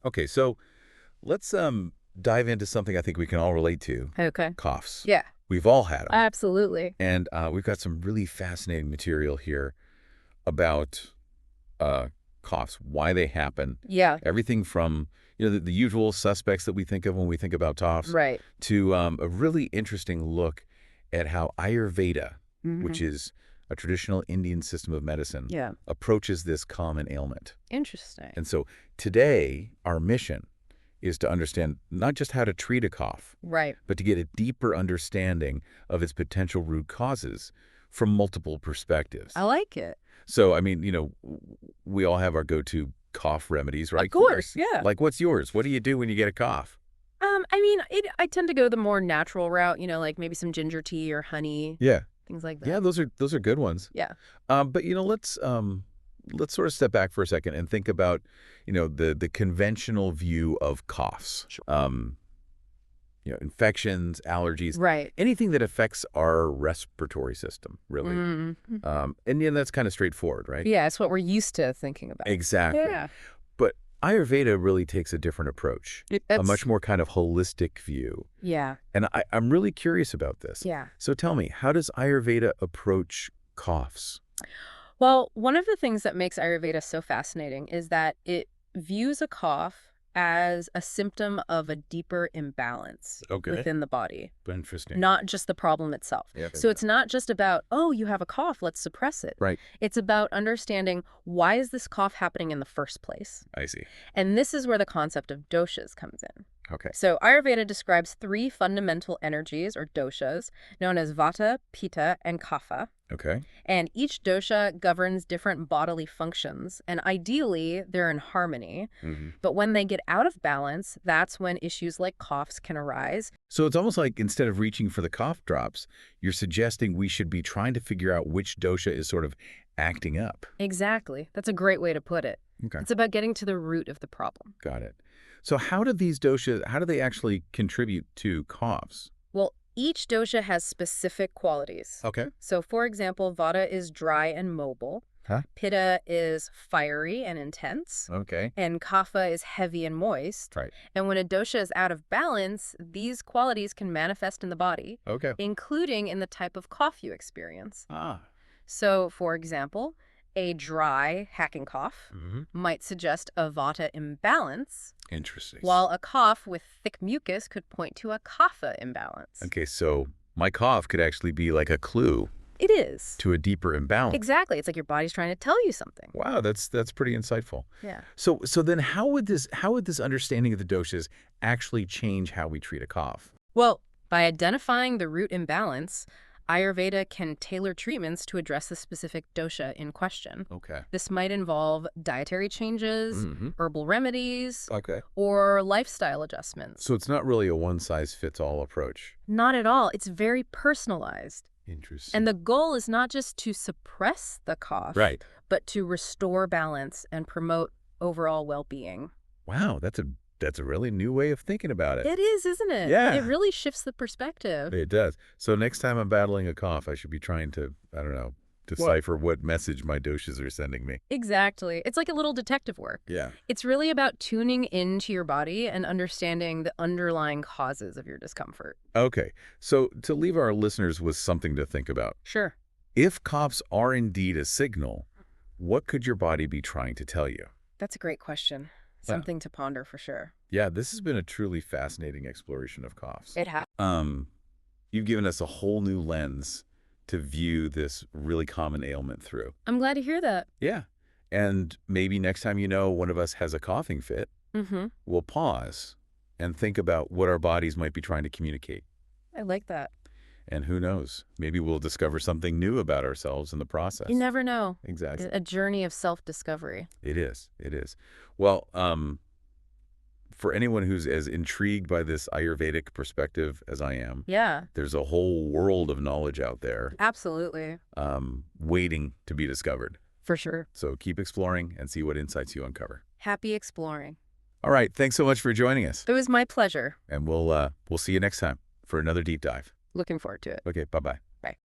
Okay, so let's dive into something I think we can all relate to. Okay. Coughs. Yeah, We've all had them. absolutely. And we've got some really fascinating material here about uh, coughs, why they happen, Yeah, everything from the usual suspects that we think of when we think about coughs right. to a really interesting look at how Ayurveda, which Hmm. is a traditional Indian system of medicine, Yeah. approaches this common ailment. Interesting. And so today, our mission is to understand not just how to treat a cough, Right. but to get a deeper understanding of its potential root causes from multiple I perspectives. like it. So, I mean, we all have our go-to cough remedies, Of right? course, yeah. Like, what's yours? What do you do when you get a cough? I tend to go the more natural route, like maybe some ginger tea or honey, Yeah. things like Yeah, that. those are good ones. Yeah. But let's sort of step back for a second and think about, the conventional view of coughs. Sure. Infections, allergies, Right. anything that affects our respiratory system, really. Mm. And that's kind of straightforward, right? Yeah, it's what we're used to thinking about. Exactly. Yeah. But Ayurveda really takes a different approach, a That's much more kind of holistic view. yeah. And I'm really curious about this. Yeah. So tell me, how does Ayurveda approach coughs? Well, one of the things that makes Ayurveda so fascinating is that it views a cough as a symptom of a deeper imbalance Okay. within the body, Interesting. not just the problem itself. Yeah. So it's not just about, oh, you have a cough, let's suppress it. Right. It's about understanding, why is this cough happening in the first place? I see. And this is where the concept of doshas comes in. Okay. So Ayurveda describes three fundamental energies, or doshas, known as vata, pitta, and kapha. Okay. And each dosha governs different bodily functions, and ideally, they're in harmony. Hmm. But when they get out of balance, that's when issues like coughs can arise. So it's almost like instead of reaching for the cough drops, you're suggesting we should be trying to figure out which dosha is sort of acting up. Exactly. That's a great way to put it. Okay. It's about getting to the root of the problem. Got it. So how do these doshas, how do they actually contribute to coughs? Well, each dosha has specific qualities. Okay. So, for example, vata is dry and mobile. Huh? Pitta is fiery and intense. Okay. And kapha is heavy and moist. Right. And when a dosha is out of balance, these qualities can manifest in the body, Okay. including in the type of cough you experience. Ah. So, for example, a dry, hacking cough Mm-hmm. might suggest a vata imbalance, Interesting. while a cough with thick mucus could point to a kapha imbalance. Okay, so my cough could actually be like a clue It is. to a deeper imbalance. Exactly. It's like your body's trying to tell you something. Wow, that's pretty insightful. Yeah. So then how would this understanding of the doshas actually change how we treat a cough? Well, by identifying the root imbalance, Ayurveda can tailor treatments to address the specific dosha in question. Okay. This might involve dietary changes, Mm-hmm. herbal remedies, Okay. or lifestyle adjustments. So it's not really a one-size-fits-all approach. Not at all. It's very personalized. Interesting. And the goal is not just to suppress the cough, Right. but to restore balance and promote overall well-being. Wow, that's a really new way of thinking about it. It is, isn't it? Yeah. It really shifts the perspective. It does. So next time I'm battling a cough, I should be trying to, I don't know, decipher what message my doshas are sending me. Exactly. It's like a little detective work. Yeah. It's really about tuning into your body and understanding the underlying causes of your discomfort. Okay. So to leave our listeners with something to think about, Sure. if coughs are indeed a signal, what could your body be trying to tell you? That's a great question. Yeah. Something to ponder for sure. Yeah, this has been a truly fascinating exploration of coughs. It has. You've given us a whole new lens to view this really common ailment through. I'm glad to hear that. Yeah. And maybe next time one of us has a coughing fit, Mm-hmm. we'll pause and think about what our bodies might be trying to communicate. I like that. And who knows, maybe we'll discover something new about ourselves in the process. You never know. Exactly. A journey of self-discovery. It is. It is. Well, for anyone who's as intrigued by this Ayurvedic perspective as I am, Yeah, there's a whole world of knowledge out there absolutely. waiting to be discovered. For sure. So keep exploring and see what insights you uncover. Happy exploring. All right. Thanks so much for joining us. It was my pleasure. And we'll see you next time for another deep dive. Looking forward to it. Okay. Bye-bye. Bye.